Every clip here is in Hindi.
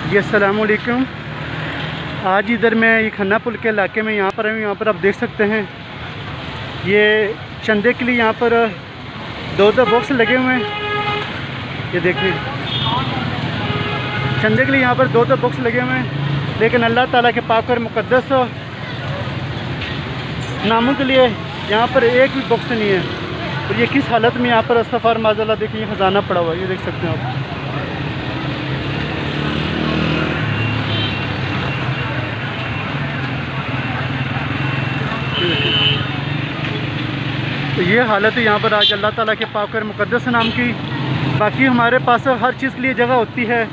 जी अस्सलाम वालेकुम। आज इधर मैं ये खन्ना पुल के इलाके में यहाँ पर हूँ। यहाँ पर आप देख सकते हैं ये चंदे के लिए यहाँ पर दो बॉक्स लगे हुए हैं। ये देखिए चंदे के लिए यहाँ पर दो बॉक्स लगे हुए हैं, लेकिन अल्लाह ताला के पाक और मुक़द्दस नामों के लिए यहाँ पर एक भी बॉक्स नहीं है। और ये किस हालत में यहाँ पर अस्तग़फ़ार माज़अल्लाह देखिए ख़जाना पड़ा हुआ है। ये देख सकते हैं आप। तो ये हालत है यहाँ पर आज अल्लाह ताला के पाक और मुक़द्दस नाम की। बाकी हमारे पास हर चीज़ के लिए जगह होती है,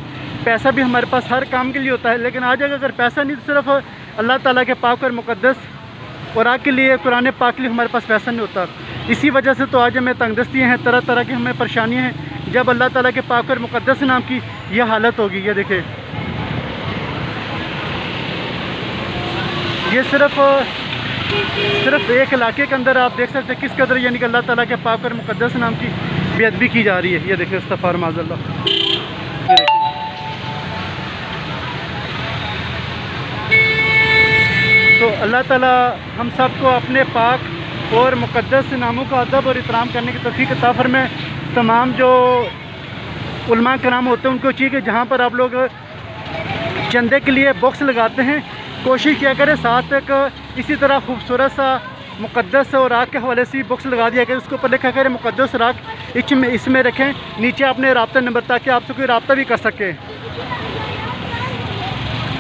पैसा भी हमारे पास हर काम के लिए होता है, लेकिन आज अगर पैसा नहीं तो सिर्फ अल्लाह ताला के पाक और मुक़द्दस और आग के लिए, कुरान पाक के लिए हमारे पास पैसा नहीं होता। इसी वजह से तो आज हमें तंगदस्तियाँ हैं, तरह तरह की हमें परेशानियाँ हैं। जब अल्लाह ताला के पाक और मुक़द्दस नाम की यह हालत होगी, ये देखिए ये सिर्फ एक इलाके के अंदर आप देख सकते हैं किस कदर यानी कि अल्लाह ताला के पाक और मुक़द्दस नाम की बेअदबी की जा रही है। ये देखिए अस्तग़फ़ार माज़अल्लाह। तो अल्लाह ताला हम सबको अपने पाक और मुक़द्दस नामों का अदब और इहतराम करने की तौफ़ीक़ अता फ़रमाए। तमाम जो उलमा कराम होते हैं उनको चाहिए कि जहाँ पर आप लोग चंदे के लिए बॉक्स लगाते हैं, कोशिश किया करें साथ एक इसी तरह खूबसूरत सा मुक़द्दस और राग के हवाले से बॉक्स लगा दिया करें। उसके ऊपर लिखा करें मुक़द्दस राग, इसमें रखें, नीचे अपने राब्ता नंबर ताकि आपसे कोई राब्ता भी कर सके।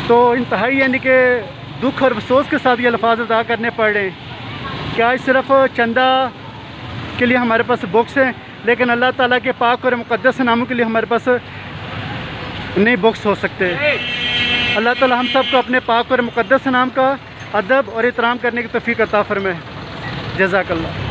तो इंतहाई यानी कि दुख और अफसोस के साथ ये अल्फाज अदा करने पड़ रहे हैं कि आज सिर्फ चंदा के लिए हमारे पास बॉक्स हैं, लेकिन अल्लाह ताला के पाक और मुक़द्दस नामों के लिए हमारे पास नहीं बॉक्स हो सकते। अल्लाह ताला हम सब को अपने पाक और मुक़द्दस नाम का अदब और एहतराम करने की तौफ़ीक़ अता फ़रमाए। जज़ाकल्लाह।